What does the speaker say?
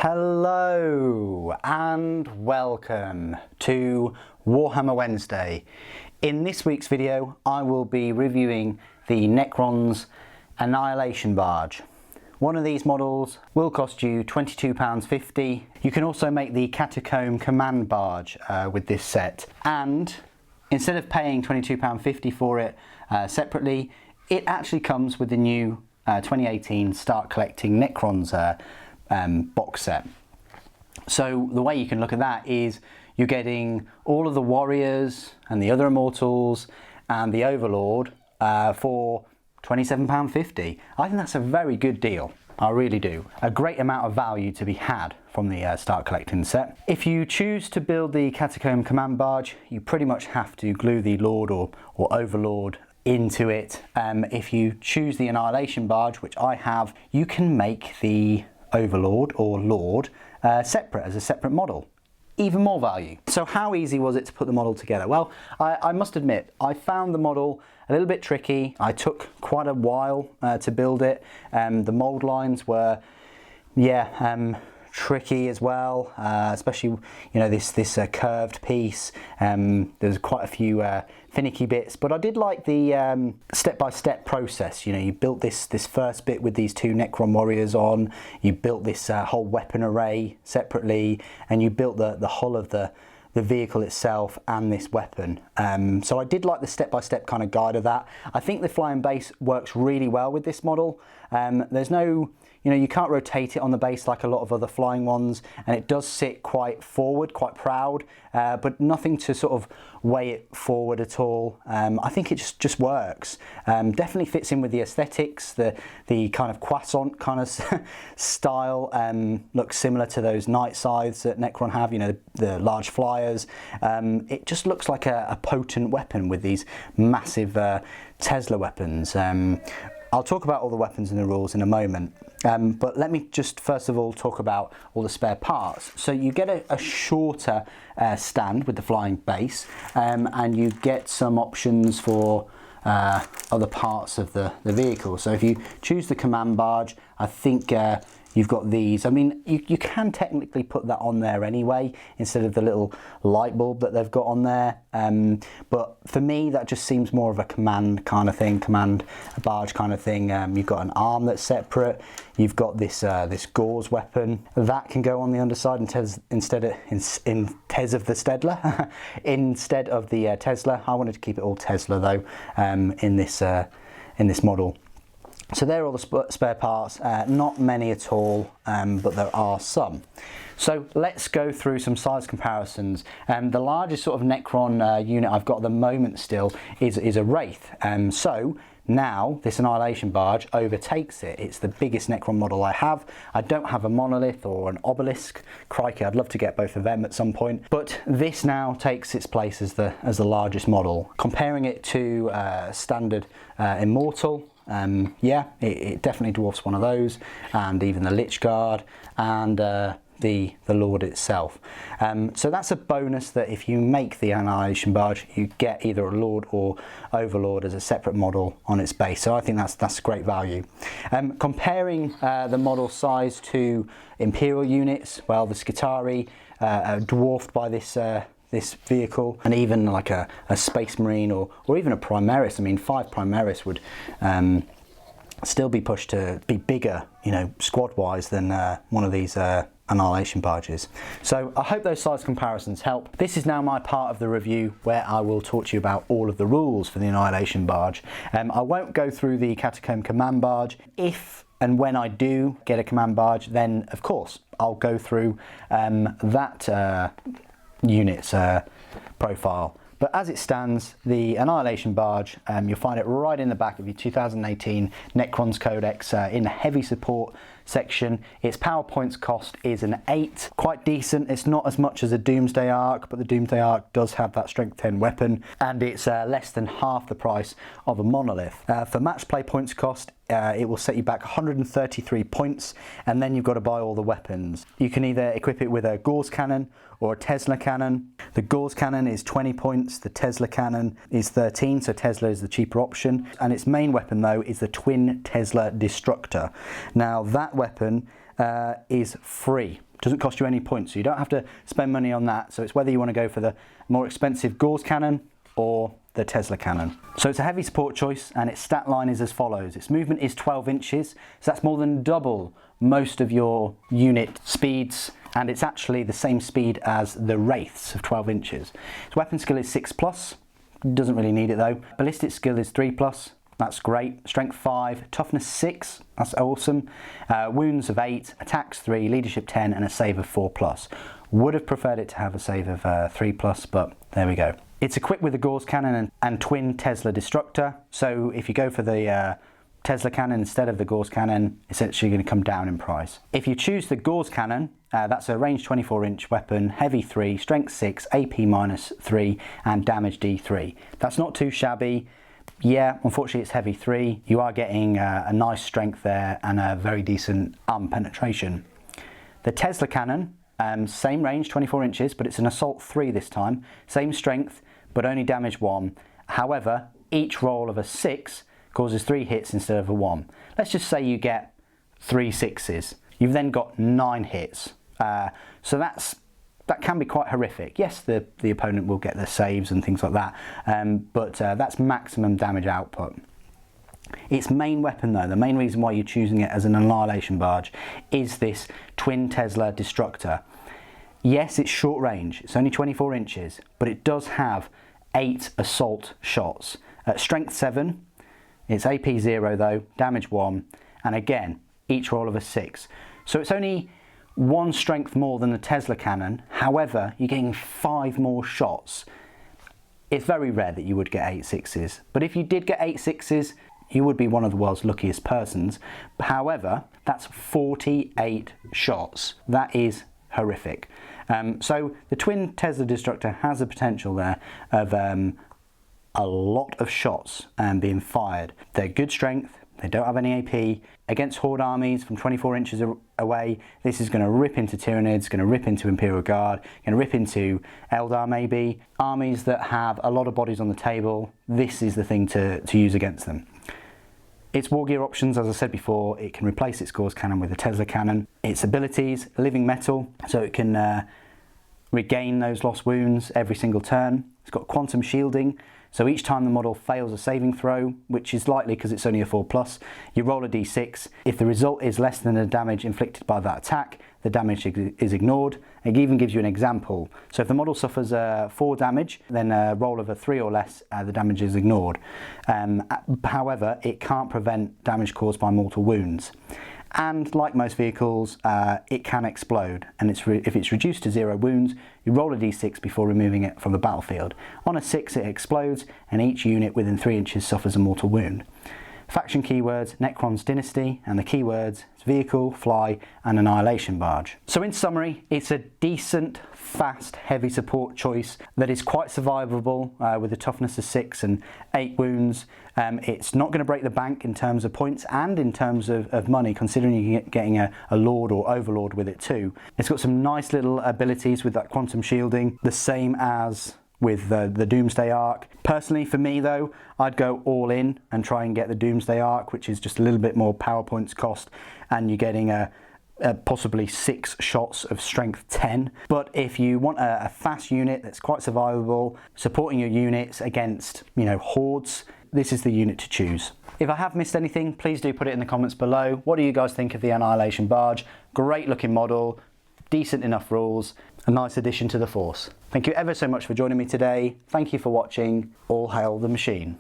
Hello and welcome to Warhammer Wednesday. In this week's video I will be reviewing the Necrons Annihilation Barge. One of these models will cost you £22.50. You can also make the Catacomb Command Barge with this set, and instead of paying £22.50 for it separately, it actually comes with the new 2018 Start Collecting Necrons box set. So the way you can look at that is you're getting all of the warriors and the other immortals and the Overlord for £27.50. I think that's a very good deal. I really do. A great amount of value to be had from the Start Collecting set. If you choose to build the Catacomb Command Barge, you pretty much have to glue the Lord or Overlord into it. If you choose the Annihilation Barge, which I have, you can make the Overlord or Lord separate as a separate model. Even more value. So how easy was it to put the model together? Well, I must admit, I found the model a little bit tricky. I took quite a while to build it. The mold lines were, tricky as well, especially this curved piece. There's quite a few finicky bits, but I did like the step-by-step process. You built this first bit with these two Necron warriors on, you built this whole weapon array separately, and you built the hull of the vehicle itself and this weapon. So I did like the step-by-step kind of guide of that. I think the flying base works really well with this model. There's no, you can't rotate it on the base like a lot of other flying ones, and it does sit quite forward, quite proud, but nothing to sort of weigh it forward at all. I think it just works. Definitely fits in with the aesthetics, the kind of croissant kind of style. Looks similar to those night scythes that Necron have, the large flyers. It just looks like a potent weapon with these massive Tesla weapons. I'll talk about all the weapons and the rules in a moment, but let me just first of all talk about all the spare parts. So you get a shorter stand with the flying base, and you get some options for other parts of the vehicle. So if you choose the Command Barge, I think you've got these. I mean, you can technically put that on there anyway, instead of the little light bulb that they've got on there. But for me, that just seems more of a command kind of thing, command barge kind of thing. You've got an arm that's separate. You've got this gauze weapon that can go on the underside instead of the Stedler, instead of the Tesla. I wanted to keep it all Tesla though, in this model. So there are all the spare parts, not many at all, but there are some. So let's go through some size comparisons. The largest sort of Necron unit I've got at the moment still is a Wraith. So now this Annihilation Barge overtakes it. It's the biggest Necron model I have. I don't have a Monolith or an Obelisk. Crikey, I'd love to get both of them at some point. But this now takes its place as the largest model. Comparing it to standard Immortal, it definitely dwarfs one of those, and even the Lich Guard and the Lord itself. So that's a bonus, that if you make the Annihilation Barge, you get either a Lord or Overlord as a separate model on its base. So I think that's great value. Comparing the model size to Imperial units, well, the Skitarii are dwarfed by this vehicle, and even like a Space Marine or even a Primaris. I mean, 5 Primaris would still be pushed to be bigger, squad-wise, than one of these Annihilation Barges. So I hope those size comparisons help. This is now my part of the review where I will talk to you about all of the rules for the Annihilation Barge. I won't go through the Catacomb Command Barge. If and when I do get a Command Barge, then of course I'll go through that unit's profile. But as it stands, the Annihilation Barge, you'll find it right in the back of your 2018 Necrons Codex in the heavy support section. Its power points cost is an 8. Quite decent. It's not as much as a Doomsday Ark, but the Doomsday Ark does have that strength 10 weapon, and it's less than half the price of a Monolith. For match play points cost, it will set you back 133 points, and then you've got to buy all the weapons. You can either equip it with a Gauze Cannon or a Tesla Cannon. The Gauze Cannon is 20 points, the Tesla Cannon is 13, so Tesla is the cheaper option, and its main weapon though is the Twin Tesla Destructor. Now that weapon is free Doesn't cost you any points, so you don't have to spend money on that. So it's whether you want to go for the more expensive Gauss cannon or the Tesla cannon. So it's a heavy support choice, and its stat line is as follows. Its movement is 12 inches, so that's more than double most of your unit speeds, and it's actually the same speed as the Wraiths of 12 inches. Its weapon skill is 6+, doesn't really need it though. Ballistic skill is 3+, that's great. Strength 5, toughness 6, that's awesome. Wounds of 8, attacks 3, leadership 10, and a save of 4+. Would have preferred it to have a save of 3+, but there we go. It's equipped with a Gauss cannon and twin Tesla destructor, so if you go for the Tesla cannon instead of the Gauss cannon, it's actually going to come down in price. If you choose the Gauss cannon, that's a range 24-inch weapon, heavy 3, strength 6, AP -3, and damage D3. That's not too shabby. Yeah, unfortunately it's heavy 3. You are getting a nice strength there and a very decent arm penetration. The Tesla cannon, same range, 24 inches, but it's an assault 3 this time. Same strength, but only damage 1. However, each roll of a 6 causes 3 hits instead of a 1. Let's just say you get 3 6s. You've then got 9 hits. So that can be quite horrific. Yes, the opponent will get the saves and things like that, but that's maximum damage output. Its main weapon though, the main reason why you're choosing it as an Annihilation Barge, is this twin Tesla destructor. Yes, it's short range, it's only 24 inches, but it does have 8 assault shots. Strength 7, it's AP 0 though, damage 1, and again, each roll of a 6. So it's only 1 strength more than the Tesla cannon, however, you're getting 5 more shots. It's very rare that you would get 8 6s, but if you did get 8 6s, you would be one of the world's luckiest persons. However, that's 48 shots. That is horrific. So the twin Tesla destructor has the potential there of a lot of shots being fired. They're good strength, they don't have any AP. Against Horde armies from 24 inches away, this is going to rip into Tyranids, going to rip into Imperial Guard, going to rip into Eldar maybe. Armies that have a lot of bodies on the table, this is the thing to use against them. Its war gear options, as I said before, it can replace its Gauss cannon with a Tesla cannon. Its abilities, living metal, so it can regain those lost wounds every single turn. It's got quantum shielding, so each time the model fails a saving throw, which is likely because it's only a 4+, you roll a d6. If the result is less than the damage inflicted by that attack, the damage is ignored. It even gives you an example. So if the model suffers 4 damage, then a roll of a 3 or less, the damage is ignored. However, it can't prevent damage caused by mortal wounds. And like most vehicles, it can explode, and if it's reduced to 0 wounds, you roll a d6 before removing it from the battlefield. On a 6 it explodes, and each unit within 3 inches suffers a mortal wound. Faction keywords, Necrons Dynasty, and the keywords, vehicle, fly, and Annihilation Barge. So in summary, it's a decent, fast, heavy support choice that is quite survivable with a toughness of 6 and 8 wounds. It's not going to break the bank in terms of points and in terms of money, considering you're getting a Lord or Overlord with it too. It's got some nice little abilities with that quantum shielding, the same as with the Doomsday Arc. Personally, for me though, I'd go all in and try and get the Doomsday Arc, which is just a little bit more power points cost, and you're getting possibly 6 shots of strength 10. But if you want a fast unit that's quite survivable, supporting your units against, hordes, this is the unit to choose. If I have missed anything, please do put it in the comments below. What do you guys think of the Annihilation Barge? Great looking model, decent enough rules, a nice addition to the force. Thank you ever so much for joining me today. Thank you for watching. All hail the machine.